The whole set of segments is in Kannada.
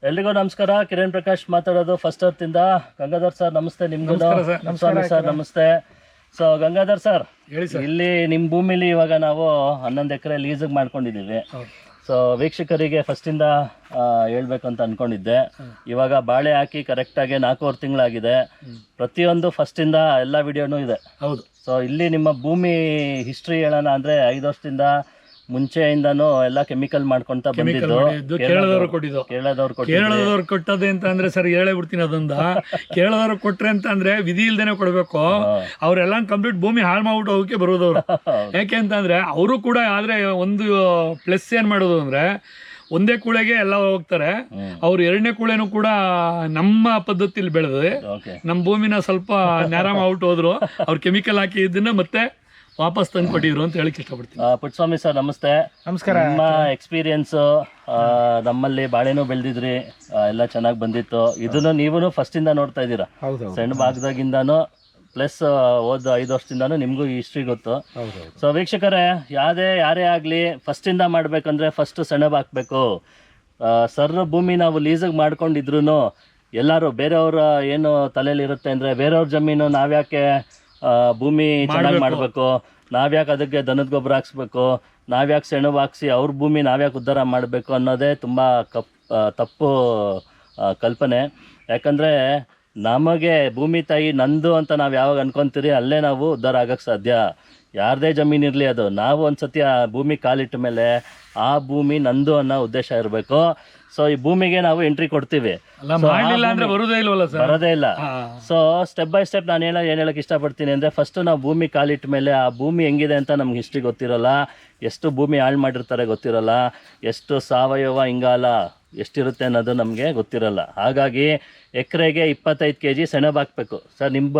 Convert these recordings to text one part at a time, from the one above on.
ಎಲ್ರಿಗೂ ನಮಸ್ಕಾರ. ಕಿರಣ್ ಪ್ರಕಾಶ್ ಮಾತಾಡೋದು ಫಸ್ಟ್ ಅರ್ತಿಂದ. ಗಂಗಾಧರ್ ಸರ್ ನಮಸ್ತೆ. ನಿಮ್ಗೂ ಸ್ವಾಮಿ ಸರ್ ನಮಸ್ತೆ. ಸೊ ಗಂಗಾಧರ್ ಸರ್, ಇಲ್ಲಿ ನಿಮ್ಮ ಭೂಮಿಲಿ ಇವಾಗ ನಾವು 11 ಎಕರೆ ಲೀಸಿಗೆ ಮಾಡ್ಕೊಂಡಿದ್ದೀವಿ. ಸೊ ವೀಕ್ಷಕರಿಗೆ ಫಸ್ಟಿಂದ ಹೇಳ್ಬೇಕಂತ ಅನ್ಕೊಂಡಿದ್ದೆ. ಇವಾಗ ಬಾಳೆ ಹಾಕಿ ಕರೆಕ್ಟಾಗಿ 4.5 ತಿಂಗಳಾಗಿದೆ. ಪ್ರತಿಯೊಂದು ಫಸ್ಟಿಂದ ಎಲ್ಲ ವಿಡಿಯೋನೂ ಇದೆ. ಹೌದು. ಸೊ ಇಲ್ಲಿ ನಿಮ್ಮ ಭೂಮಿ ಹಿಸ್ಟ್ರಿ ಹೇಳೋಣ ಅಂದರೆ 5 ವರ್ಷದಿಂದ ಮುಂಚೆಯಿಂದನೂ ಎಲ್ಲ ಕೆಮಿಕಲ್ ಮಾಡ್ಕೊಂತ ಬಂದಿದ್ದು. ಕೇರಳದವ್ರು ಕೊಟ್ಟದೆ ಅಂತ ಅಂದ್ರೆ ಸರ್ ಹೇಳೇ ಬಿಡ್ತೀನಿ. ಅದೊಂದ ಕೇರಳದವ್ರು ಕೊಟ್ರೆ ಅಂತ ಅಂದ್ರೆ ವಿಧಿ ಇಲ್ದೇನೆ ಕೊಡ್ಬೇಕು. ಅವ್ರೆಲ್ಲ ಕಂಪ್ಲೀಟ್ ಭೂಮಿ ಹಾಳು ಮಾಡ್ಬಿಟ್ಟು ಹೋಗಕ್ಕೆ ಬರೋದವ್ರು. ಯಾಕೆ ಅಂತಂದ್ರೆ ಅವರು ಕೂಡ ಆದ್ರೆ ಒಂದು ಪ್ಲಸ್ ಏನ್ ಮಾಡೋದು ಅಂದ್ರೆ ಒಂದೇ ಕೂಳೆಗೆ ಎಲ್ಲ ಹೋಗ್ತಾರೆ. ಅವ್ರು 2ನೇ ಕೂಳೆನೂ ಕೂಡ ನಮ್ಮ ಪದ್ಧತಿಲಿ ಬೆಳೆದ್ರೆ ನಮ್ಮ ಭೂಮಿನ ಸ್ವಲ್ಪ ನೇರ ಮಾಡ್ಬಿಟ್ಟು ಹೋದ್ರು. ಅವ್ರು ಕೆಮಿಕಲ್ ಹಾಕಿ ಇದನ್ನ ಮತ್ತೆ ವಾಪಸ್ ತಂದು ಕೊಟ್ಟಿದ್ರು ಅಂತ ಹೇಳಕ್ ಇಷ್ಟಪಡ್ತೀನಿ. ಪುಟ್ಟಸ್ವಾಮಿ ಸರ್ ನಮಸ್ತೆ. ನಮಸ್ಕಾರ. ನಿಮ್ಮ ಎಕ್ಸ್ಪೀರಿಯನ್ಸ್, ನಮ್ಮಲ್ಲಿ ಬಾಳೆನೂ ಬೆಳೆದಿದ್ರಿ, ಎಲ್ಲ ಚೆನ್ನಾಗಿ ಬಂದಿತ್ತು. ಇದನ್ನು ನೀವು ಫಸ್ಟಿಂದ ನೋಡ್ತಾ ಇದ್ದೀರಾ, ಸಣ್ಣ ಭಾಗದಾಗಿಂದಾನು ಪ್ಲಸ್ ಹೋದ 5 ವರ್ಷದಿಂದಾನು ನಿಮಗೂ ಈ ಹಿಸ್ಟ್ರಿ ಗೊತ್ತು. ಸೊ ವೀಕ್ಷಕರೇ, ಯಾರೇ ಆಗಲಿ ಫಸ್ಟಿಂದ ಮಾಡಬೇಕಂದ್ರೆ ಫಸ್ಟ್ ಸೆಣಬ್ ಹಾಕಬೇಕು. ಸರ್ ಭೂಮಿ ನಾವು ಲೀಸಿಗೆ ಮಾಡ್ಕೊಂಡಿದ್ರು ಎಲ್ಲರೂ ಬೇರೆಯವ್ರ ಏನು ತಲೆಯಲ್ಲಿರುತ್ತೆ ಅಂದರೆ ಬೇರೆಯವ್ರ ಜಮೀನು ನಾವ್ಯಾಕೆ ಭೂಮಿ ಚೆನ್ನಾಗಿ ಮಾಡಬೇಕು, ನಾವ್ಯಾಕೆ ಅದಕ್ಕೆ ದನದ ಗೊಬ್ಬರ ಹಾಕ್ಸ್ಬೇಕು, ನಾವ್ಯಾಕೆ ಸೆಣಬು ಹಾಕ್ಸಿ ಅವ್ರ ಭೂಮಿ ನಾವ್ಯಾಕೆ ಉದ್ಧಾರ ಮಾಡಬೇಕು ಅನ್ನೋದೇ ತುಂಬ ತಪ್ಪು ಕಲ್ಪನೆ. ಯಾಕಂದರೆ ನಮಗೆ ಭೂಮಿ ತಾಯಿ ನಂದು ಅಂತ ನಾವು ಯಾವಾಗ ಅನ್ಕೊತೀರಿ ಅಲ್ಲೇ ನಾವು ಉದ್ಧಾರ ಆಗೋಕ್ಕೆ ಸಾಧ್ಯ. ಯಾರದೇ ಜಮೀನಿರಲಿ, ಅದು ನಾವು ಒಂದು ಸತಿ ಆ ಭೂಮಿ ಕಾಲಿಟ್ಟ ಮೇಲೆ ಆ ಭೂಮಿ ನಂದು ಅನ್ನೋ ಉದ್ದೇಶ ಇರಬೇಕು. ಸೊ ಈ ಭೂಮಿಗೆ ನಾವು ಎಂಟ್ರಿ ಕೊಡ್ತೀವಿ, ಬರೋದೇ ಇಲ್ಲ. ಸೊ ಸ್ಟೆಪ್ ಬೈ ಸ್ಟೆಪ್ ನಾನು ಏನು ಹೇಳಕ್ಕೆ ಇಷ್ಟಪಡ್ತೀನಿ ಅಂದರೆ, ಫಸ್ಟ್ ನಾವು ಭೂಮಿ ಕಾಲಿಟ್ಟ ಮೇಲೆ ಆ ಭೂಮಿ ಹೆಂಗಿದೆ ಅಂತ ನಮ್ಗೆ ಹಿಸ್ಟ್ರಿ ಗೊತ್ತಿರೋಲ್ಲ, ಎಷ್ಟು ಭೂಮಿ ಹಾಳು ಮಾಡಿರ್ತಾರೆ ಗೊತ್ತಿರೋಲ್ಲ, ಎಷ್ಟು ಸಾವಯವ ಇಂಗಾಲ ಎಷ್ಟಿರುತ್ತೆ ಅನ್ನೋದು ನಮಗೆ ಗೊತ್ತಿರಲ್ಲ. ಹಾಗಾಗಿ ಎಕರೆಗೆ 25 kg ಸೆಣಬು ಹಾಕಬೇಕು. ಸರ್ ನಿಮ್ಮ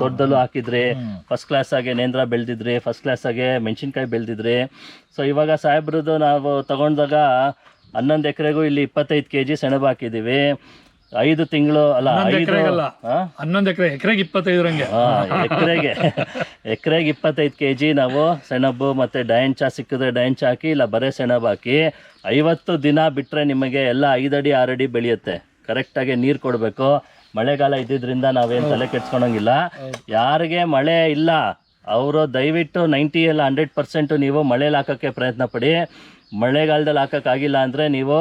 ತೋಟದಲ್ಲೂ ಹಾಕಿದ್ರಿ, ಫಸ್ಟ್ ಕ್ಲಾಸಾಗೆ ನೇಂದ್ರ ಬೆಳೆದಿದ್ರಿ, ಫಸ್ಟ್ ಕ್ಲಾಸಾಗೆ ಮೆಣಸಿನ್ಕಾಯಿ ಬೆಳೆದಿದ್ರಿ. ಸೊ ಇವಾಗ ಸಾಹೇಬ್ರದ್ದು ನಾವು ತಗೊಂಡಾಗ 11 ಎಕರೆಗೂ ಇಲ್ಲಿ 25 kg ಸೆಣಬು ಹಾಕಿದ್ದೀವಿ. 5 ತಿಂಗಳು ಅಲ್ಲ, 11 ಎಕರೆಗೆ 25 ಎಕರೆಗೆ 25 kg ನಾವು ಸೆಣಬು ಮತ್ತು ಡಯಂಚ ಸಿಕ್ಕಿದ್ರೆ ಡಯಂಚ ಹಾಕಿ, ಇಲ್ಲ ಬರೀ ಸೆಣಬು ಹಾಕಿ 50 ದಿನ ಬಿಟ್ಟರೆ ನಿಮಗೆ ಎಲ್ಲ 5 ಅಡಿ 6 ಅಡಿ ಬೆಳೆಯುತ್ತೆ. ಕರೆಕ್ಟಾಗಿ ನೀರು ಕೊಡಬೇಕು. ಮಳೆಗಾಲ ಇದ್ದಿದ್ದರಿಂದ ನಾವೇನು ತಲೆ ಕೆಡ್ಸ್ಕೊಳಂಗಿಲ್ಲ. ಯಾರಿಗೆ ಮಳೆ ಇಲ್ಲ ಅವರು ದಯವಿಟ್ಟು 90 ಇಲ್ಲ 100% ನೀವು ಮಳೇಲಿ ಹಾಕೋಕ್ಕೆ ಪ್ರಯತ್ನ ಪಡಿ. ಮಳೆಗಾಲದಲ್ಲಿ ಹಾಕೋಕ್ಕಾಗಿಲ್ಲ ಅಂದರೆ ನೀವು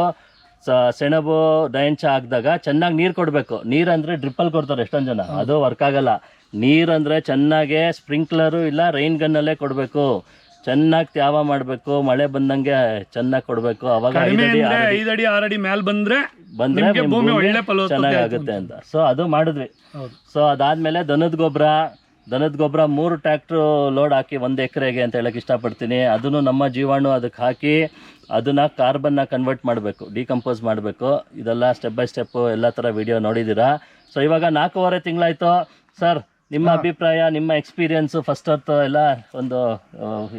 ಸೆಣಬು ಡಯಂಚ ಹಾಕಿದಾಗ ಚೆನ್ನಾಗಿ ನೀರು ಕೊಡಬೇಕು. ನೀರಂದರೆ ಡ್ರಿಪ್ಪಲ್ಲಿ ಕೊಡ್ತಾರೆ ಎಷ್ಟೊಂದು ಜನ, ಅದು ವರ್ಕ್ ಆಗಲ್ಲ. ನೀರಂದರೆ ಚೆನ್ನಾಗೆ ಸ್ಪ್ರಿಂಕ್ಲರು ಇಲ್ಲ ರೈನ್ ಗನ್ನಲ್ಲೇ ಕೊಡಬೇಕು. ಚೆನ್ನಾಗಿ ತ್ಯಾವ ಮಾಡಬೇಕು, ಮಳೆ ಬಂದಂಗೆ ಚೆನ್ನಾಗಿ ಕೊಡಬೇಕು. ಅವಾಗ 5 ಅಡಿ 6 ಅಡಿ ಮೇಲೆ ಬಂದ್ರೆ ಚೆನ್ನಾಗುತ್ತೆ ಅಂತ. ಸೊ ಅದು ಮಾಡಿದ್ವಿ. ಸೊ ಅದಾದಮೇಲೆ ದನದ ಗೊಬ್ಬರ 3 ಟ್ರ್ಯಾಕ್ಟ್ರು ಲೋಡ್ ಹಾಕಿ 1 ಎಕರೆಗೆ ಅಂತ ಹೇಳಕ್ಕೆ ಇಷ್ಟಪಡ್ತೀನಿ. ಅದನ್ನು ನಮ್ಮ ಜೀವಾಣು ಅದಕ್ಕೆ ಹಾಕಿ ಅದನ್ನು ಕಾರ್ಬನ್ನ ಕನ್ವರ್ಟ್ ಮಾಡಬೇಕು, ಡಿಕಂಪೋಸ್ ಮಾಡಬೇಕು. ಇದೆಲ್ಲ ಸ್ಟೆಪ್ ಬೈ ಸ್ಟೆಪ್ಪು ಎಲ್ಲ ಥರ ವಿಡಿಯೋ ನೋಡಿದ್ದೀರಾ. ಸೊ ಇವಾಗ 4.5 ತಿಂಗಳಾಯಿತು. ಸರ್ ನಿಮ್ಮ ಅಭಿಪ್ರಾಯ, ನಿಮ್ಮ ಎಕ್ಸ್ಪೀರಿಯನ್ಸು, ಫಸ್ಟ್ ಅರ್ತ್ ಎಲ್ಲ ಒಂದು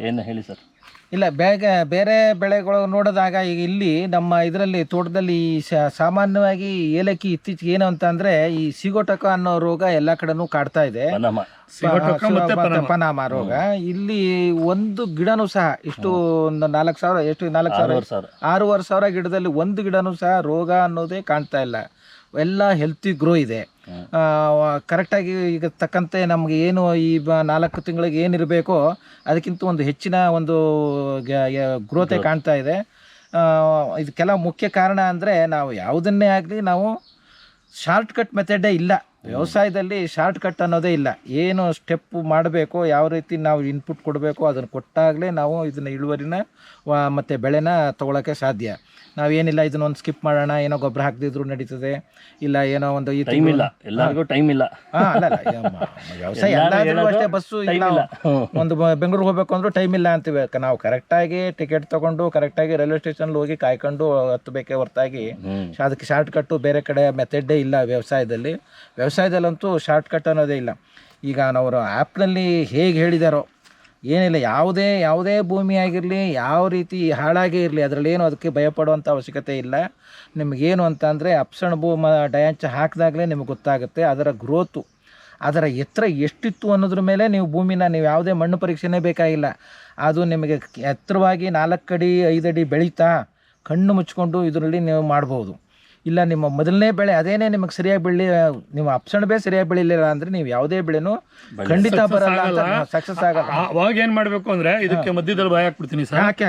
ಏನು ಹೇಳಿ ಸರ್. ಇಲ್ಲ, ಬೇರೆ ಬೆಳೆಗಳು ನೋಡಿದಾಗ ಈಗ ಇಲ್ಲಿ ನಮ್ಮ ಇದರಲ್ಲಿ ತೋಟದಲ್ಲಿ ಸಾಮಾನ್ಯವಾಗಿ ಏಲಕ್ಕಿ ಇತ್ತೀಚೆಗೆ ಏನು ಅಂತ ಅಂದರೆ ಈ ಸಿಗೋಟಕ ಅನ್ನೋ ರೋಗ ಎಲ್ಲ ಕಡೆನೂ ಕಾಡ್ತಾ ಇದೆ. ಪನಾಮ ರೋಗ. ಇಲ್ಲಿ ಒಂದು ಗಿಡನೂ ಸಹ ಇಷ್ಟು ಒಂದು 6,500 ಗಿಡದಲ್ಲಿ ಒಂದು ಗಿಡನೂ ಸಹ ರೋಗ ಅನ್ನೋದೇ ಕಾಣ್ತಾ ಇಲ್ಲ. ಎಲ್ಲ ಹೆಲ್ತಿ ಗ್ರೋ ಇದೆ. ಕರೆಕ್ಟಾಗಿ ಈಗ ತಕ್ಕಂತೆ ನಮಗೆ ಏನು ಈ 4 ತಿಂಗಳಿಗೆ ಏನಿರಬೇಕೋ ಅದಕ್ಕಿಂತ ಒಂದು ಹೆಚ್ಚಿನ ಒಂದು ಗ್ರೋತೆ ಕಾಣ್ತಾ ಇದೆ. ಇದಕ್ಕೆಲ್ಲ ಮುಖ್ಯ ಕಾರಣ ಅಂದರೆ ನಾವು ಯಾವುದನ್ನೇ ಆಗಲಿ ನಾವು ಶಾರ್ಟ್ಕಟ್ ಮೆಥಡೇ ಇಲ್ಲ. ವ್ಯವಸಾಯದಲ್ಲಿ ಶಾರ್ಟ್ಕಟ್ ಅನ್ನೋದೇ ಇಲ್ಲ. ಏನು ಸ್ಟೆಪ್ಪು ಮಾಡಬೇಕು, ಯಾವ ರೀತಿ ನಾವು ಇನ್ಪುಟ್ ಕೊಡಬೇಕು ಅದನ್ನು ಕೊಟ್ಟಾಗಲೇ ನಾವು ಇದನ್ನು ಇಳುವರಿನ ಮತ್ತು ಬೆಳೆನ ತೊಗೊಳಕ್ಕೆ ಸಾಧ್ಯ. ನಾವೇನಿಲ್ಲ ಇದನ್ನೊಂದು ಸ್ಕಿಪ್ ಮಾಡೋಣ, ಏನೋ ಗೊಬ್ಬರ ಹಾಕದಿದ್ರು ನಡೀತದೆ, ಇಲ್ಲ ಏನೋ ಒಂದು ಈ ಟೈಮ್ ಇಲ್ಲ, ಎಲ್ಲರಿಗೂ ಟೈಮ್ ಇಲ್ಲ. ಅಲ್ಲ ವ್ಯವಸಾಯ ಎಲ್ಲಾದ್ರೂ ಅಷ್ಟೇ. ಬಸ್ಸು ಈಗ ಒಂದು ಬೆಂಗಳೂರಿಗೆ ಹೋಗ್ಬೇಕು ಅಂದ್ರೂ ಟೈಮ್ ಇಲ್ಲ ಅಂತೀವಿ. ನಾವು ಕರೆಕ್ಟಾಗಿ ಟಿಕೆಟ್ ತೊಗೊಂಡು ಕರೆಕ್ಟಾಗಿ ರೈಲ್ವೆ ಸ್ಟೇಷನ್ಲಿ ಹೋಗಿ ಕಾಯ್ಕೊಂಡು ಹತ್ತಬೇಕೇ ಹೊರತಾಗಿ ಅದಕ್ಕೆ ಶಾರ್ಟ್ಕಟ್ಟು ಬೇರೆ ಕಡೆ ಮೆಥಡೇ ಇಲ್ಲ. ವ್ಯವಸಾಯದಲ್ಲಂತೂ ಶಾರ್ಟ್ಕಟ್ ಅನ್ನೋದೇ ಇಲ್ಲ. ಈಗ ನಾವು ಆ್ಯಪ್ನಲ್ಲಿ ಹೇಗೆ ಹೇಳಿದಾರೋ ಏನಿಲ್ಲ, ಯಾವುದೇ ಭೂಮಿ ಆಗಿರಲಿ, ಯಾವ ರೀತಿ ಹಾಳಾಗೇ ಇರಲಿ, ಅದರಲ್ಲೇನು ಅದಕ್ಕೆ ಭಯಪಡುವಂಥ ಅವಶ್ಯಕತೆ ಇಲ್ಲ. ನಿಮಗೇನು ಅಂತ ಅಂದರೆ ಅಪ್ಸಣಬು ಡಯಾಂಚ ಹಾಕಿದಾಗಲೇ ನಿಮಗೆ ಗೊತ್ತಾಗುತ್ತೆ ಅದರ ಗ್ರೋತು, ಅದರ ಎತ್ತರ ಎಷ್ಟಿತ್ತು ಅನ್ನೋದ್ರ ಮೇಲೆ ನೀವು ಭೂಮಿನ ನೀವು ಯಾವುದೇ ಮಣ್ಣು ಪರೀಕ್ಷೆನೇ ಬೇಕಾಗಿಲ್ಲ. ಅದು ನಿಮಗೆ ಎತ್ತರವಾಗಿ 4 ಅಡಿ 5 ಅಡಿ ಬೆಳೀತಾ ಕಣ್ಣು ಮುಚ್ಕೊಂಡು ಇದರಲ್ಲಿ ನೀವು ಮಾಡ್ಬೋದು. ಇಲ್ಲ ನಿಮ್ಮ ಮೊದಲನೇ ಬೆಳೆ ಅದೇನೇ ನಿಮಗೆ ಸರಿಯಾಗಿ ಬೆಳಿ, ನೀವು ಅಪ್ಸಣ್ ಬೇ ಸರಿಯಾಗಿ ಬೆಳಿಲಿಲ್ಲ ಅಂದ್ರೆ ನೀವು ಯಾವುದೇ ಬೆಳೆನೂ ಖಂಡಿತ ಬರಲ್ಲ, ಸಕ್ಸಸ್ ಆಗಲ್ಲ. ಅವಾಗ ಏನ್ ಮಾಡ್ಬೇಕು ಅಂದ್ರೆ ಇದಕ್ಕೆ ಮಧ್ಯದಲ್ಲಿ ಭಯ ಹಾಕ್ಬಿಡ್ತೀನಿ ಸರ್. ಹಾಕಿ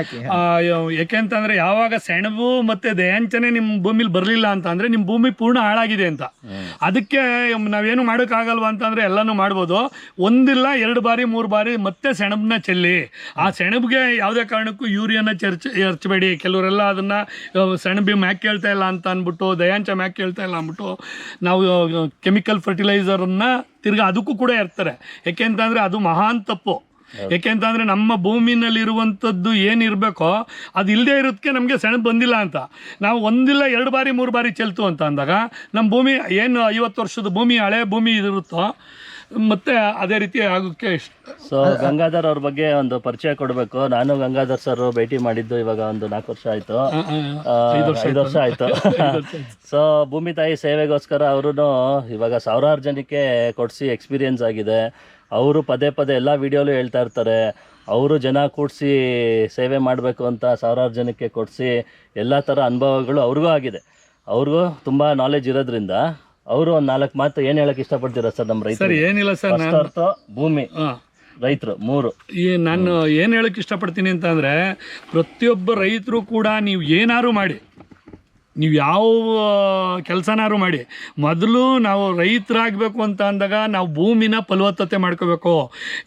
ಯಾಕೆಂತಂದ್ರೆ ಯಾವಾಗ ಸೆಣಬು ಮತ್ತೆ ದಯಾಂಚನೆ ನಿಮ್ ಭೂಮಿಲಿ ಬರ್ಲಿಲ್ಲ ಅಂತ ಅಂದ್ರೆ ನಿಮ್ ಭೂಮಿ ಪೂರ್ಣ ಹಾಳಾಗಿದೆ ಅಂತ. ಅದಕ್ಕೆ ನಾವೇನು ಮಾಡೋಕ್ಕಾಗಲ್ವಾ ಅಂತಂದ್ರೆ ಎಲ್ಲಾನು ಮಾಡ್ಬೋದು. ಒಂದಿಲ್ಲ 2 ಬಾರಿ 3 ಬಾರಿ ಮತ್ತೆ ಸೆಣಬನ್ನ ಚೆಲ್ಲಿ, ಆ ಸೆಣಬ್ಗೆ ಯಾವುದೇ ಕಾರಣಕ್ಕೂ ಯೂರಿಯಾನ ಎರ್ಚಬೇಡಿ. ಕೆಲವರೆಲ್ಲ ಅದನ್ನ ಸೆಣಬಿ ಮ್ಯಾಕ್ ಕೇಳ್ತಾ ಇಲ್ಲ ಅಂತ ಅಂದ್ಬಿಟ್ಟು, ದಯಾಂಚ ಮ್ಯಾಕ್ ಕೇಳ್ತಾ ಇಲ್ಲ ಅಂದ್ಬಿಟ್ಟು ನಾವು ಕೆಮಿಕಲ್ ಫರ್ಟಿಲೈಸರನ್ನ ತಿರ್ಗಾ ಅದಕ್ಕೂ ಕೂಡ ಇರ್ತಾರೆ. ಯಾಕೆಂತಂದ್ರೆ ಅದು ಮಹಾನ್ ತಪ್ಪು. ಯಾಕೆಂತಂದ್ರೆ ನಮ್ಮ ಭೂಮಿನಲ್ಲಿರುವಂಥದ್ದು ಏನಿರಬೇಕೋ ಅದು ಇಲ್ಲದೆ ಇರೋದಕ್ಕೆ ನಮಗೆ ಸೆಣಬು ಬಂದಿಲ್ಲ ಅಂತ. ನಾವು ಒಂದಿಲ್ಲ 2 ಬಾರಿ 3 ಬಾರಿ ಚೆಲ್ತು ಅಂತ ಅಂದಾಗ ನಮ್ಮ ಭೂಮಿ ಏನು 50 ವರ್ಷದ ಭೂಮಿ, ಹಳೆ ಭೂಮಿ ಇರುತ್ತೋ ಮತ್ತೆ ಅದೇ ರೀತಿ ಆಗೋಕ್ಕೆ ಇಷ್ಟ. ಸೊ ಗಂಗಾಧರ್ ಅವ್ರ ಬಗ್ಗೆ ಒಂದು ಪರಿಚಯ ಕೊಡಬೇಕು. ನಾನು ಗಂಗಾಧರ್ ಸರ್ ಭೇಟಿ ಮಾಡಿದ್ದು ಇವಾಗ ಒಂದು 4 ವರ್ಷ ಆಯ್ತು, 5 ವರ್ಷ ಆಯ್ತು. ಸೊ ಭೂಮಿ ತಾಯಿ ಸೇವೆಗೋಸ್ಕರ ಅವರು ಇವಾಗ ಸಾವಿರಾರು ಜನಕ್ಕೆ ಕೊಡಿಸಿ ಎಕ್ಸ್ಪೀರಿಯನ್ಸ್ ಆಗಿದೆ. ಅವರು ಪದೇ ಪದೇ ಎಲ್ಲ ವಿಡಿಯೋಲು ಹೇಳ್ತಾ ಇರ್ತಾರೆ, ಅವರು ಜನ ಕೂಡಿಸಿ ಸೇವೆ ಮಾಡಬೇಕು ಅಂತ ಸಾವಿರಾರು ಜನಕ್ಕೆ ಕೊಡಿಸಿ ಎಲ್ಲ ಥರ ಅನುಭವಗಳು ಅವ್ರಿಗೂ ಆಗಿದೆ. ಅವ್ರಿಗೂ ತುಂಬ ನಾಲೆಜ್ ಇರೋದ್ರಿಂದ ಅವರು ಒಂದು 4 ಮಾತು ಏನು ಹೇಳಕ್ಕೆ ಇಷ್ಟಪಡ್ತೀರಾ ಸರ್ ನಮ್ಮ ರೈತರು? ಸರ್ ಏನಿಲ್ಲ ಸರ್, ನಾನು ಭೂಮಿ ರೈತರು 3 ನಾನು ಏನು ಹೇಳಕ್ಕೆ ಇಷ್ಟಪಡ್ತೀನಿ ಅಂತಂದರೆ, ಪ್ರತಿಯೊಬ್ಬ ರೈತರು ಕೂಡ ನೀವು ಏನಾರು ಮಾಡಿ, ನೀವು ಯಾವ ಕೆಲಸನಾರು ಮಾಡಿ, ಮೊದಲು ನಾವು ರೈತರಾಗಬೇಕು ಅಂತ ಅಂದಾಗ ನಾವು ಭೂಮಿನ ಫಲವತ್ತತೆ ಮಾಡ್ಕೋಬೇಕು.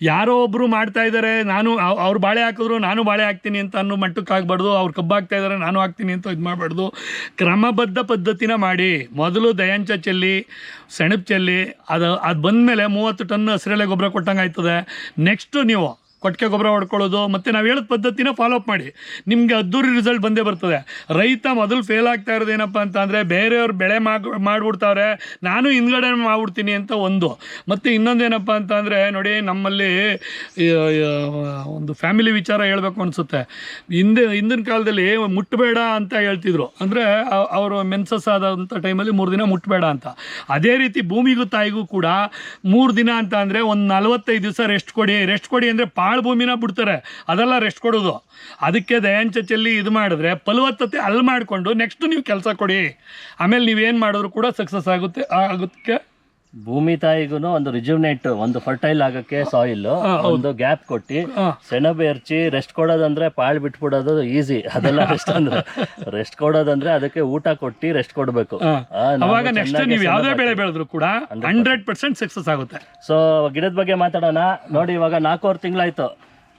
ಯಾರೋ ಒಬ್ಬರು ಮಾಡ್ತಾ ಇದ್ದಾರೆ, ನಾನು ಅವ್ರು ಬಾಳೆ ಹಾಕಿದ್ರು ನಾನು ಬಾಳೆ ಹಾಕ್ತೀನಿ ಅಂತ ಅನ್ನೋ ಮಟ್ಟಕ್ಕೆ ಆಗಬಾರ್ದು. ಅವ್ರು ಕಬ್ಬು ಹಾಕ್ತಾ ಇದ್ದಾರೆ ನಾನು ಹಾಕ್ತೀನಿ ಅಂತ ಇದು ಮಾಡಬಾರ್ದು. ಕ್ರಮಬದ್ಧ ಪದ್ಧತಿನ ಮಾಡಿ. ಮೊದಲು ದಯಾಂಚ ಚೆಲ್ಲಿ, ಸೆಣಬು ಚೆಲ್ಲಿ, ಅದು ಬಂದಮೇಲೆ 30 ಟನ್ ಹಸಿರೆಲೆ ಗೊಬ್ಬರ ಕೊಟ್ಟಂಗೆ ಆಯ್ತದೆ. ನೆಕ್ಸ್ಟು ನೀವು ಕೊಟ್ಟಿಗೆ ಗೊಬ್ಬರ ಹೊಡ್ಕೊಳ್ಳೋದು, ಮತ್ತು ನಾವು ಹೇಳಿದ ಪದ್ಧತಿನ ಫಾಲೋಅಪ್ ಮಾಡಿ, ನಿಮಗೆ ಅದ್ದೂರಿ ರಿಸಲ್ಟ್ ಬಂದೇ ಬರ್ತದೆ. ರೈತ ಮೊದಲು ಫೇಲ್ ಆಗ್ತಾ ಇರೋದು ಏನಪ್ಪ ಅಂತ ಅಂದರೆ, ಬೇರೆಯವ್ರು ಬೆಳೆ ಮಾಡಿಬಿಡ್ತಾವ್ರೆ, ನಾನು ಹಿಂದ್ಗಡೆ ಮಾಡ್ಬಿಡ್ತೀನಿ ಅಂತ ಒಂದು. ಮತ್ತು ಇನ್ನೊಂದೇನಪ್ಪ ಅಂತ ಅಂದರೆ, ನೋಡಿ ನಮ್ಮಲ್ಲಿ ಒಂದು ಫ್ಯಾಮಿಲಿ ವಿಚಾರ ಹೇಳಬೇಕು ಅನಿಸುತ್ತೆ. ಹಿಂದಿನ ಕಾಲದಲ್ಲಿ ಮುಟ್ಟಬೇಡ ಅಂತ ಹೇಳ್ತಿದ್ರು. ಅಂದರೆ ಅವರು ಮೆನ್ಸಸ್ ಆದಂಥ ಟೈಮಲ್ಲಿ 3 ದಿನ ಮುಟ್ಟಬೇಡ ಅಂತ. ಅದೇ ರೀತಿ ಭೂಮಿಗೂ ತಾಯಿಗೂ ಕೂಡ 3 ದಿನ ಅಂತ ಅಂದರೆ ಒಂದು 45 ದಿವಸ ರೆಸ್ಟ್ ಕೊಡಿ ಅಂದರೆ ಪಾಳು ಭೂಮಿನ ಬಿಡ್ತಾರೆ, ಅದೆಲ್ಲ ರೆಸ್ಟ್ ಕೊಡೋದು. ಅದಕ್ಕೆ ದಯಾಂಚ ಚೆಲ್ಲಿ ಇದು ಮಾಡಿದ್ರೆ ಫಲವತ್ತತೆ ಅಲ್ಲಿ ಮಾಡಿಕೊಂಡು ನೆಕ್ಸ್ಟ್ ನೀವು ಕೆಲಸ ಕೊಡಿ, ಆಮೇಲೆ ನೀವೇನು ಮಾಡಿದ್ರು ಕೂಡ ಸಕ್ಸಸ್ ಆಗುತ್ತೆ. ಭೂಮಿ ತಾಯಿಗೂ ಒಂದು ರಿಜ್ಯುನೇಟ್, ಒಂದು ಫರ್ಟೈಲ್ ಆಗಕ್ಕೆ ಸಾಯಿಲ್ ಒಂದು ಗ್ಯಾಪ್ ಕೊಟ್ಟು ಸೆಣಬು ಎರ್ಚಿ ರೆಸ್ಟ್ ಕೊಡೋದಂದ್ರೆ ಪಾಳ್ ಬಿಟ್ಬಿಡೋದು ಈಸಿ. ಅದೆಲ್ಲ ರೆಸ್ಟ್ ಕೊಡೋದಂದ್ರೆ ಅದಕ್ಕೆ ಊಟ ಕೊಟ್ಟು ರೆಸ್ಟ್ ಕೊಡಬೇಕು. ಅವಾಗ ನೆಕ್ಸ್ಟ್ ನೀವು ಯಾವುದೇ ಬೆಳೆ ಬೆಳೆದ್ರು ಕೂಡ 100% ಸಕ್ಸಸ್ ಆಗುತ್ತೆ. ಸೊ ಗಿಡದ ಬಗ್ಗೆ ಮಾತಾಡೋಣ. ನೋಡಿ ಇವಾಗ 4 ತಿಂಗಳಾಯ್ತು.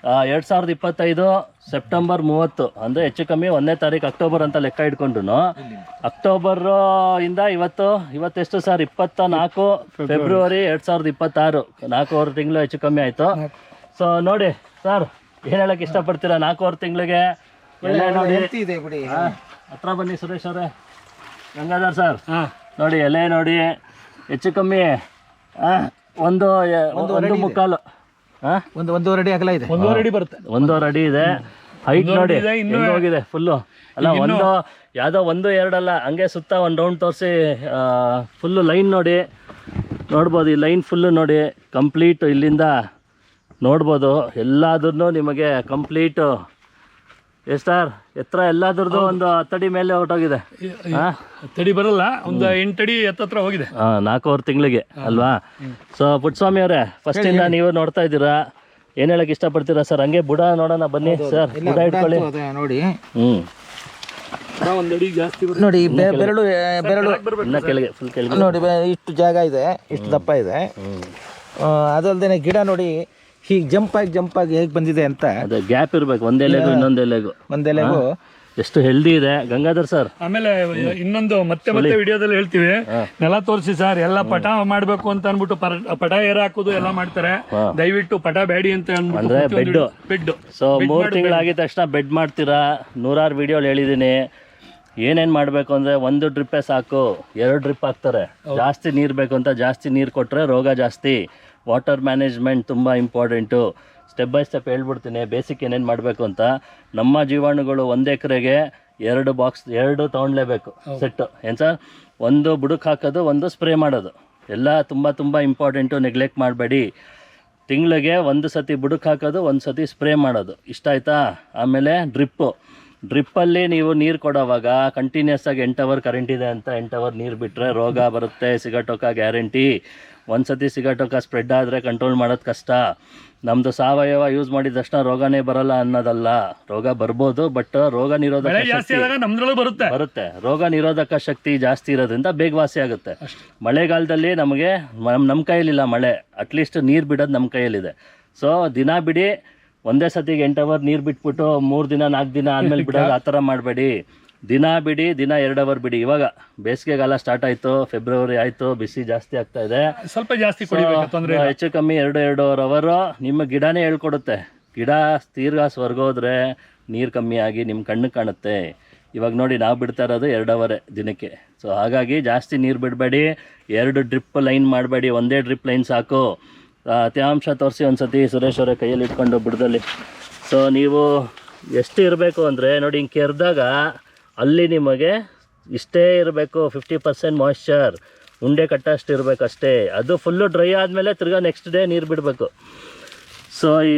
2025 ಸೆಪ್ಟೆಂಬರ್ 30 ಅಂದರೆ ಹೆಚ್ಚು ಕಮ್ಮಿ 1ನೇ ತಾರೀಕು ಅಕ್ಟೋಬರ್ ಅಂತ ಲೆಕ್ಕ ಇಟ್ಕೊಂಡ್ರು. ಅಕ್ಟೋಬರ್ ಇಂದ ಇವತ್ತೆಷ್ಟು ಸರ್? 24 ಫೆಬ್ರವರಿ 2026, 4 ತಿಂಗಳು ಹೆಚ್ಚು ಕಮ್ಮಿ ಆಯಿತು. ಸೊ ನೋಡಿ ಸರ್, ಏನು ಹೇಳಕ್ಕೆ ಇಷ್ಟಪಡ್ತೀರಾ 4 ತಿಂಗಳಿಗೆ? ಎಲೆ ನೋಡಿ, ಹತ್ರ ಬನ್ನಿ ಸುರೇಶ್ ಅವರೇ, ಗಂಗಾಧರ್ ಸರ್ ನೋಡಿ, ಎಲೆ ನೋಡಿ, ಹೆಚ್ಚು ಕಮ್ಮಿ 1.25 1.5 ಅಡಿ ಅಗಲ ಇದೆ, 1.5 ಅಡಿ ಬರುತ್ತೆ, 1.5 ಅಡಿ ಇದೆ. ಹೈಟ್ ನೋಡಿ ಹೋಗಿದೆ ಫುಲ್ಲು. ಅಲ್ಲ ಯಾವುದೋ 1-2 ಅಲ್ಲ, ಹಂಗೆ ಸುತ್ತ ಒಂದು ರೌಂಡ್ ತೋರಿಸಿ ಫುಲ್ಲು ಲೈನ್ ನೋಡ್ಬೋದು. ಈ ಲೈನ್ ಫುಲ್ಲು ನೋಡಿ, ಕಂಪ್ಲೀಟ್ ಇಲ್ಲಿಂದ ನೋಡ್ಬೋದು. ಎಲ್ಲಾದ್ರೂ ನಿಮಗೆ ಕಂಪ್ಲೀಟು ಎಷ್ಟಾರ್ ಎತ್ತರ ಎಲ್ಲಾದ್ರದ್ದು ಒಂದು 10 ಅಡಿ ಮೇಲೆ ಹೊರಟೋಗಿದೆ. 10 ಅಡಿ ಬರಲ್ಲ, ಒಂದು 8 ಅಡಿ ಎತ್ತತ್ರ ಹೋಗಿದೆ 4 ತಿಂಗಳಿಗೆ ಅಲ್ವಾ? ಸೊ ಪುಟ್ಟಸ್ವಾಮಿ ಅವರೇ, ಫಸ್ಟ್ ಇಂದ ನೀವು ನೋಡ್ತಾ ಇದ್ದೀರಾ, ಏನ್ ಹೇಳಕ್ ಇಷ್ಟಪಡ್ತೀರಾ ಸರ್? ಹಂಗೆ ಬುಡ ನೋಡೋಣ ಬನ್ನಿ ಸರ್, ಬುಡ ಇಟ್ಕೊಳ್ಳಿ ನೋಡಿ. ಒಂದು ಅಡಿ ಜಾಸ್ತಿ ನೋಡಿ, ಬೆರಳು ಇನ್ನ ಕೆಳಗೆ, ಫುಲ್ ಕೆಳಗೆ ನೋಡಿ, ಇಷ್ಟು ಜಾಗ ಇದೆ, ಇಷ್ಟು ದಪ್ಪ ಇದೆ. ಅದಲ್ದೇನೆ ಗಿಡ ನೋಡಿ ಹೀಗೆ ಜಂಪ್ ಆಗಿ ಹೇಗೆ ಬಂದಿದೆ ಅಂತ. ಅದೇ ಗ್ಯಾಪ್ ಇರ್ಬೇಕು, ಒಂದೆಲೆಗೂ ಒಂದೆಲೆಗೂ ಎಷ್ಟು ಹೆಲ್ದಿ ಇದೆ ಗಂಗಾಧರ್ ಸರ್. ಆಮೇಲೆ ಇನ್ನೊಂದು ಮತ್ತೆ ವಿಡಿಯೋದಲ್ಲಿ ಹೇಳ್ತೀವಿ, ನೆಲ ತೋರಿಸಿ ಸರ್, ಎಲ್ಲ ಪಟ ಮಾಡ್ಬೇಕು ಅಂತ ಅನ್ಬಿಟ್ಟು ಪಟ ಏರ್ ಹಾಕೋದು ಎಲ್ಲ ಮಾಡ್ತಾರೆ. ದಯವಿಟ್ಟು ಪಟ ಬೇಡಿ ಅಂತ ಅಂದ್ರೆ ಬೆಡ್. ಸೊ 3 ತಿಂಗಳಾಗಿದ ತಕ್ಷಣ ಬೆಡ್ ಮಾಡ್ತೀರಾ. 100 ವಿಡಿಯೋಲಿ ಹೇಳಿದ್ದೀನಿ ಏನೇನು ಮಾಡಬೇಕು ಅಂದರೆ, 1 ಡ್ರಿಪ್ಪೇ ಸಾಕು, 2 ಡ್ರಿಪ್ ಹಾಕ್ತಾರೆ. ಜಾಸ್ತಿ ನೀರು ಬೇಕು ಅಂತ ಜಾಸ್ತಿ ನೀರು ಕೊಟ್ಟರೆ ರೋಗ ಜಾಸ್ತಿ. ವಾಟರ್ ಮ್ಯಾನೇಜ್ಮೆಂಟ್ ತುಂಬ ಇಂಪಾರ್ಟೆಂಟು. ಸ್ಟೆಪ್ ಬೈ ಸ್ಟೆಪ್ ಹೇಳ್ಬಿಡ್ತೀನಿ ಬೇಸಿಕ್ ಏನೇನು ಮಾಡಬೇಕು ಅಂತ. ನಮ್ಮ ಜೀವಾಣುಗಳು 1 ಎಕರೆಗೆ 2 ಬಾಕ್ಸ್ 2 ತೊಗೊಳ್ಲೇಬೇಕು ಸೆಟ್ಟು. ಏನು ಸರ್? 1 ಬುಡಕ್ಕೆ ಹಾಕೋದು, 1 ಸ್ಪ್ರೇ ಮಾಡೋದು, ಎಲ್ಲ ತುಂಬ ಇಂಪಾರ್ಟೆಂಟು. ನೆಗ್ಲೆಕ್ಟ್ ಮಾಡಬೇಡಿ. ತಿಂಗಳಿಗೆ 1 ಸತಿ ಬುಡಕ್ಕೆ ಹಾಕೋದು, 1 ಸತಿ ಸ್ಪ್ರೇ ಮಾಡೋದು, ಇಷ್ಟ ಆಯಿತಾ? ಆಮೇಲೆ ಡ್ರಿಪ್ಪು ಡ್ರಿಪ್ಪಲ್ಲಿ ನೀವು ನೀರು ಕೊಡೋವಾಗ ಕಂಟಿನ್ಯೂಸ್ ಆಗಿ 8 ಅವರ್ ಕರೆಂಟ್ ಇದೆ ಅಂತ 8 ಅವರ್ ನೀರು ಬಿಟ್ಟರೆ ರೋಗ ಬರುತ್ತೆ, ಸಿಗಟೋಕ ಗ್ಯಾರಂಟಿ. ಒಂದ್ಸತಿ ಸಿಗಟೋಕ ಸ್ಪ್ರೆಡ್ ಆದರೆ ಕಂಟ್ರೋಲ್ ಮಾಡೋದು ಕಷ್ಟ. ನಮ್ಮದು ಸಾವಯವ ಯೂಸ್ ಮಾಡಿದ ತಕ್ಷಣ ರೋಗನೇ ಬರಲ್ಲ ಅನ್ನೋದಲ್ಲ, ರೋಗ ಬರ್ಬೋದು, ಬಟ್ ರೋಗ ನಿರೋಧಕ ಶಕ್ತಿ ಬರುತ್ತೆ. ರೋಗ ನಿರೋಧಕ ಶಕ್ತಿ ಜಾಸ್ತಿ ಇರೋದ್ರಿಂದ ಬೇಗ ವಾಸಿ ಆಗುತ್ತೆ. ಮಳೆಗಾಲದಲ್ಲಿ ನಮಗೆ ನಮ್ಮ ಕೈಯಲ್ಲಿಲ್ಲ ಮಳೆ, ಅಟ್ಲೀಸ್ಟ್ ನೀರು ಬಿಡೋದು ನಮ್ಮ ಕೈಯಲ್ಲಿದೆ. ಸೊ ದಿನ ಬಿಡಿ, ಒಂದೇ ಸತಿಗೆ 8 ಅವರ್ ನೀರು ಬಿಟ್ಬಿಟ್ಟು 3 ದಿನ 4 ದಿನ ಆದಮೇಲೆ ಬಿಡೋದು ಆ ಥರ ಮಾಡಬೇಡಿ. ದಿನ ಬಿಡಿ, ದಿನ 2 ಅವರ್ ಬಿಡಿ. ಇವಾಗ ಬೇಸಿಗೆಗಾಲ ಸ್ಟಾರ್ಟ್ ಆಯಿತು, ಫೆಬ್ರವರಿ ಆಯಿತು, ಬಿಸಿ ಜಾಸ್ತಿ ಆಗ್ತಾ ಇದೆ, ಸ್ವಲ್ಪ ಜಾಸ್ತಿ ಹೆಚ್ಚು ಕಮ್ಮಿ 2-2.5 ಅವರು ನಿಮ್ಮ ಗಿಡನೇ ಹೇಳ್ಕೊಡುತ್ತೆ. ಗಿಡ ತೀರ್ಘ ಸ್ವರ್ಗೋದ್ರೆ ನೀರು ಕಮ್ಮಿ ಆಗಿ ನಿಮ್ಮ ಕಣ್ಣು ಕಾಣುತ್ತೆ. ಇವಾಗ ನೋಡಿ ನಾವು ಬಿಡ್ತಾ ಇರೋದು 2 ಅವರೇ ದಿನಕ್ಕೆ. ಸೊ ಹಾಗಾಗಿ ಜಾಸ್ತಿ ನೀರು ಬಿಡಬೇಡಿ, 2 ಡ್ರಿಪ್ ಲೈನ್ ಮಾಡಬೇಡಿ, ಒಂದೇ ಡ್ರಿಪ್ ಲೈನ್ ಸಾಕು. ತೇವಾಂಶ ತೋರಿಸಿ ಒಂದ್ಸತಿ ಸುರೇಶ್ ಅವರೇ ಕೈಯಲ್ಲಿ ಇಟ್ಕೊಂಡು ಬುಡದಲ್ಲಿ. ಸೊ ನೀವು ಎಷ್ಟು ಇರಬೇಕು ಅಂದರೆ ನೋಡಿ, ಹಿಂಗೆ ಕೆರೆದಾಗ ಅಲ್ಲಿ ನಿಮಗೆ ಇಷ್ಟೇ ಇರಬೇಕು, 50% ಮಾಯ್ಶ್ಚರ್, ಉಂಡೆ ಕಟ್ಟಷ್ಟು ಇರಬೇಕು ಅಷ್ಟೇ. ಅದು ಫುಲ್ಲು ಡ್ರೈ ಆದಮೇಲೆ ತಿರ್ಗಾ ನೆಕ್ಸ್ಟ್ ಡೇ ನೀರು ಬಿಡಬೇಕು. ಸೊ ಈ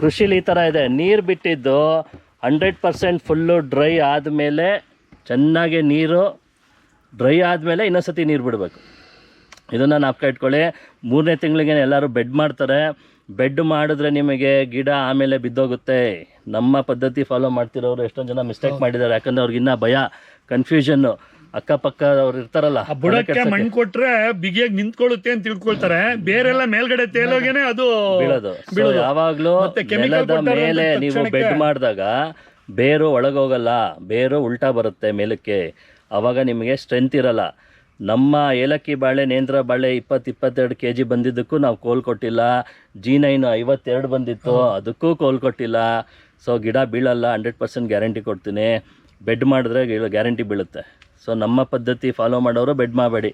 ಕೃಷಿಲಿ ಈ ಥರ ಇದೆ, ನೀರು ಬಿಟ್ಟಿದ್ದು 100% ಫುಲ್ಲು ಡ್ರೈ ಆದಮೇಲೆ, ಚೆನ್ನಾಗಿ ನೀರು ಡ್ರೈ ಆದಮೇಲೆ ಇನ್ನೊಂದ್ಸತಿ ನೀರು ಬಿಡಬೇಕು. ಇದನ್ನು ನಾಪ್ಕ ಇಟ್ಕೊಳ್ಳಿ. 3ನೇ ತಿಂಗಳಿಗೆ ಎಲ್ಲರೂ ಬೆಡ್ ಮಾಡ್ತಾರೆ. ಬೆಡ್ ಮಾಡಿದ್ರೆ ನಿಮಗೆ ಗಿಡ ಆಮೇಲೆ ಬಿದ್ದೋಗುತ್ತೆ. ನಮ್ಮ ಪದ್ಧತಿ ಫಾಲೋ ಮಾಡ್ತಿರೋರು ಎಷ್ಟೊಂದು ಜನ ಮಿಸ್ಟೇಕ್ ಮಾಡಿದ್ದಾರೆ, ಯಾಕಂದ್ರೆ ಅವ್ರಿಗಿನ್ನ ಭಯ, ಕನ್ಫ್ಯೂಷನ್ನು. ಅಕ್ಕಪಕ್ಕ ಅವ್ರು ಇರ್ತಾರಲ್ಲ, ಬುಡಕ್ಕೆ ಮಣ್ಣು ಕೊಟ್ರೆ ಬಿಗಿಯಾಗಿ ನಿಂತ್ಕೊಳ್ಳುತ್ತೆ ಅಂತ ತಿಳ್ಕೊಳ್ತಾರೆ, ಬೇರೆಲ್ಲ ಮೇಲ್ಗಡೆ ತೇಲೋಗೇನೆ ಅದು ಬೀಳೋದು. ಯಾವಾಗಲೂ ನೆಲದ ಮೇಲೆ ನೀವು ಬೆಡ್ ಮಾಡಿದಾಗ ಬೇರು ಒಳಗೋಗಲ್ಲ, ಬೇರು ಉಲ್ಟಾ ಬರುತ್ತೆ ಮೇಲಕ್ಕೆ, ಆವಾಗ ನಿಮಗೆ ಸ್ಟ್ರೆಂತ್ ಇರಲ್ಲ. ನಮ್ಮ ಏಲಕ್ಕಿ ಬಾಳೆ, ನೇಂದ್ರ ಬಾಳೆ 20-22 kg ಬಂದಿದ್ದಕ್ಕೂ ನಾವು ಕೋಲ್ ಕೊಟ್ಟಿಲ್ಲ. G9 52 ಬಂದಿತ್ತು, ಅದಕ್ಕೂ ಕೋಲ್ ಕೊಟ್ಟಿಲ್ಲ. ಸೊ ಗಿಡ ಬೀಳಲ್ಲ, 100% ಗ್ಯಾರಂಟಿ ಕೊಡ್ತೀನಿ. ಬೆಡ್ ಮಾಡಿದ್ರೆ ಗ್ಯಾರಂಟಿ ಬೀಳುತ್ತೆ. ಸೊ ನಮ್ಮ ಪದ್ಧತಿ ಫಾಲೋ ಮಾಡೋರು ಬೆಡ್ ಮಾಡಬೇಡಿ.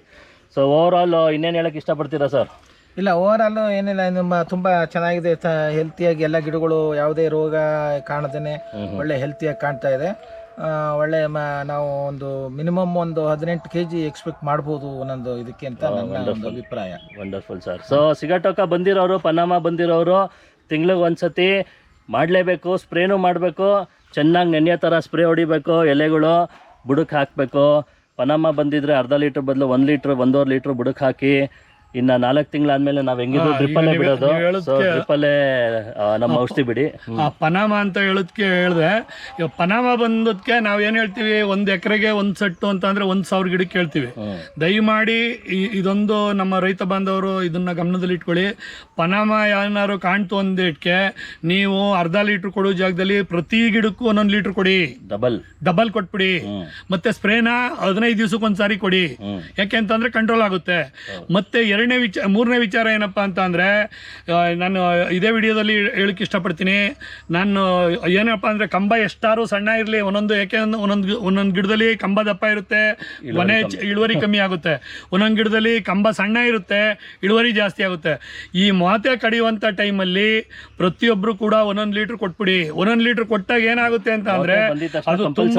ಸೊ ಓವರಾಲ್ ಇನ್ನೇನು ಹೇಳೋಕ್ಕೆ ಇಷ್ಟಪಡ್ತೀರಾ ಸರ್? ಇಲ್ಲ, ಓವರಾಲು ಏನಿಲ್ಲ, ನಿಮ್ಮ ತುಂಬ ಚೆನ್ನಾಗಿದೆ, ಹೆಲ್ತಿಯಾಗಿ ಎಲ್ಲ ಗಿಡಗಳು ಯಾವುದೇ ರೋಗ ಕಾಣದೇ ಒಳ್ಳೆ ಹೆಲ್ತಿಯಾಗಿ ಕಾಣ್ತಾ ಇದೆ. ಒಳ್ಳೆ ನಾವು ಒಂದು ಮಿನಿಮಮ್ ಒಂದು 18 kg ಎಕ್ಸ್ಪೆಕ್ಟ್ ಮಾಡ್ಬೋದು ಒಂದೊಂದು ಇದಕ್ಕೆ ಅಂತ ನನ್ನ ಒಂದು ಅಭಿಪ್ರಾಯ. Wonderful sir. ಸೊ ಸಿಗಟೋಕ ಬಂದಿರೋರು, ಪನಾಮ ಬಂದಿರೋರು ತಿಂಗ್ಳಿಗೆ ಒಂದ್ಸತಿ ಮಾಡಲೇಬೇಕು. ಸ್ಪ್ರೇನೂ ಮಾಡಬೇಕು, ಚೆನ್ನಾಗಿ ನೆನೆಯೋ ಥರ ಸ್ಪ್ರೇ ಹೊಡಿಬೇಕು, ಎಲೆಗಳು ಬುಡಕ್ಕೆ ಹಾಕಬೇಕು. ಪನಾಮ ಬಂದಿದ್ರೆ ಅರ್ಧ ಲೀಟ್ರ್ ಬದಲು 1 ಲೀಟ್ರ್ 1.5 ಲೀಟ್ರ್ ಬುಡಕ್ಕೆ ಹಾಕಿ. ಇನ್ನು 4 ತಿಂಗಳಾದ್ಮೇಲೆ ನಾವು ಹೆಂಗಿದ್ರು ಡ್ರಿಪ್ಪಲ್ಲೇ ಬಿಡೋದು. ಸೊ ಡ್ರಿಪ್ಪಲ್ಲೇ ನಮ್ಮ ಔಷಧಿ ಬಿಡಿ. ಪನಾಮ ಅಂತ ಹೇಳೋದಕ್ಕೆ ಹೇಳಿದೆ, ಇವಾಗ ಪನಾಮ ಬಂದದಕ್ಕೆ ನಾವೇನು ಹೇಳ್ತೀವಿ, 1 ಎಕರೆಗೆ 1 ಸೆಟ್ಟು ಅಂತ ಅಂದರೆ 1,000 ಗಿಡಕ್ಕೆ ಹೇಳ್ತೀವಿ. ದಯಮಾಡಿ ಇದೊಂದು ನಮ್ಮ ರೈತ ಬಾಂಧವರು ಇದನ್ನ ಗಮನದಲ್ಲಿ ಇಟ್ಕೊಳ್ಳಿ. ಪನಾಮ ಏನಾದ್ರು ಕಾಣ್ತು ಅಂದಿಟ್ಕೆ ನೀವು ಅರ್ಧ ಲೀಟ್ರ್ ಕೊಡೋ ಜಾಗದಲ್ಲಿ ಪ್ರತಿ ಗಿಡಕ್ಕೂ 1 ಲೀಟ್ರ್ ಕೊಡಿ, ಡಬಲ್ ಕೊಟ್ಬಿಡಿ. ಮತ್ತೆ ಸ್ಪ್ರೇನ 15 ದಿವಸಕ್ಕೊಂದ್ಸಾರಿ ಕೊಡಿ, ಯಾಕೆ ಅಂತಂದ್ರೆ ಕಂಟ್ರೋಲ್ ಆಗುತ್ತೆ. ಮತ್ತೆ ಮೂರನೇ ವಿಚಾರ ಏನಪ್ಪ ಅಂತ ಅಂದರೆ, ನಾನು ಇದೇ ವಿಡಿಯೋದಲ್ಲಿ ಹೇಳಕ್ಕೆ ಇಷ್ಟಪಡ್ತೀನಿ. ನಾನು ಏನಪ್ಪ ಅಂದರೆ, ಕಂಬ ಎಷ್ಟಾರು ಸಣ್ಣ ಇರಲಿ, ಯಾಕೆ ಒಂದೊಂದು ಗಿಡದಲ್ಲಿ ಕಂಬ ದಪ್ಪ ಇರುತ್ತೆ, ಕೊನೆ ಇಳುವರಿ ಕಮ್ಮಿ ಆಗುತ್ತೆ. ಒಂದೊಂದು ಗಿಡದಲ್ಲಿ ಕಂಬ ಸಣ್ಣ ಇರುತ್ತೆ, ಇಳುವರಿ ಜಾಸ್ತಿ ಆಗುತ್ತೆ. ಈ ಮೊತೆ ಕಡಿಯುವಂಥ ಟೈಮಲ್ಲಿ ಪ್ರತಿಯೊಬ್ಬರು ಕೂಡ 1 ಲೀಟ್ರ್ ಕೊಟ್ಬಿಡಿ. 1 ಲೀಟ್ರ್ ಕೊಟ್ಟಾಗ ಏನಾಗುತ್ತೆ ಅಂತ ಅಂದರೆ, ಅದು ತುಂಬ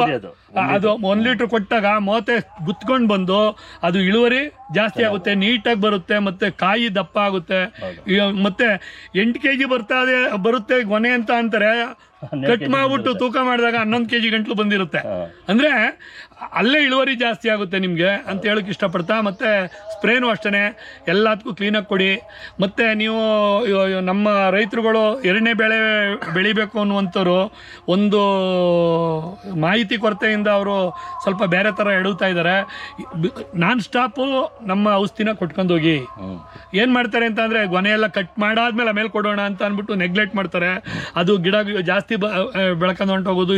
ಅದು 1 ಲೀಟ್ರ್ ಕೊಟ್ಟಾಗ ಮೊತೆ ಗುತ್ಕೊಂಡು ಬಂದು ಅದು ಇಳುವರಿ ಜಾಸ್ತಿ ಆಗುತ್ತೆ, ನೀಟಾಗಿ ಬರುತ್ತೆ, ಮತ್ತೆ ಕಾಯಿ ದಪ್ಪ ಆಗುತ್ತೆ. ಮತ್ತೆ 8 kg ಬರುತ್ತೆ ಗೊನೆ ಅಂತ ಅಂತಾರೆ, ಕಟ್ ಮಾಡ್ಬಿಟ್ಟು ತೂಕ ಮಾಡಿದಾಗ 11 kg ಗಂಟ್ಲು ಬಂದಿರುತ್ತೆ. ಅಂದ್ರೆ ಅಲ್ಲೇ ಇಳುವರಿ ಜಾಸ್ತಿ ಆಗುತ್ತೆ ನಿಮಗೆ ಅಂತ ಹೇಳಕ್ಕೆ ಇಷ್ಟಪಡ್ತಾ. ಮತ್ತು ಸ್ಪ್ರೇನೂ ಅಷ್ಟೇ ಎಲ್ಲದಕ್ಕೂ ಕ್ಲೀನಾಗಿ ಕೊಡಿ. ಮತ್ತು ನೀವು ನಮ್ಮ ರೈತರುಗಳು 2ನೇ ಬೆಳೆ ಬೆಳಿಬೇಕು ಅನ್ನುವಂಥವ್ರು ಒಂದು ಮಾಹಿತಿ ಕೊರತೆಯಿಂದ ಅವರು ಸ್ವಲ್ಪ ಬೇರೆ ಥರ ಎಡುತ್ತಾ ಇದ್ದಾರೆ. ನಾನ್ ಸ್ಟಾಪು ನಮ್ಮ ಔಷಧಿನ ಕೊಟ್ಕೊಂಡು ಹೋಗಿ. ಏನು ಮಾಡ್ತಾರೆ ಅಂತ ಅಂದರೆ, ಗೊನೆ ಎಲ್ಲ ಕಟ್ ಮಾಡಾದ್ಮೇಲೆ ಆಮೇಲೆ ಕೊಡೋಣ ಅಂತ ಅಂದ್ಬಿಟ್ಟು ನೆಗ್ಲೆಕ್ಟ್ ಮಾಡ್ತಾರೆ. ಅದು ಗಿಡ ಜಾಸ್ತಿ ಬೆಳ್ಕೊಂಡು ಹೊಂಟೋಗೋದು,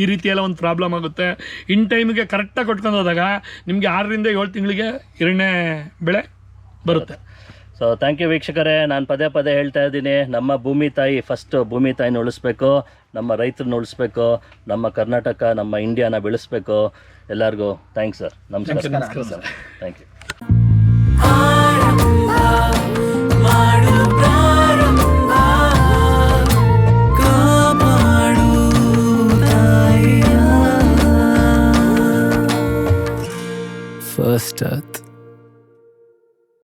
ಈ ರೀತಿ ಎಲ್ಲ ಒಂದು ಪ್ರಾಬ್ಲಮ್ ಆಗುತ್ತೆ. ಇನ್ ಟೈಮಿಗೆ ಕರೆಕ್ಟಾಗಿ ಕೊಟ್ಕೊಂಡು ಹೋದಾಗ ನಿಮಗೆ 6ರಿಂದ 7 ತಿಂಗಳಿಗೆ 2ನೇ ಬೆಳೆ ಬರುತ್ತೆ. ಸೊ ಥ್ಯಾಂಕ್ ಯು ವೀಕ್ಷಕರೇ. ನಾನು ಪದೇ ಹೇಳ್ತಾ ಇದ್ದೀನಿ, ನಮ್ಮ ಭೂಮಿ ತಾಯಿ ಫಸ್ಟ್, ಭೂಮಿ ತಾಯಿನ ಉಳಿಸ್ಬೇಕು, ನಮ್ಮ ರೈತರನ್ನ ಉಳಿಸ್ಬೇಕು, ನಮ್ಮ ಕರ್ನಾಟಕ, ನಮ್ಮ ಇಂಡಿಯಾನ ಬೆಳೆಸ್ಬೇಕು. ಎಲ್ಲರಿಗೂ ಥ್ಯಾಂಕ್ಸ್ ಸರ್. ನಮಸ್ಕಾರ ಸರ್. Thank you.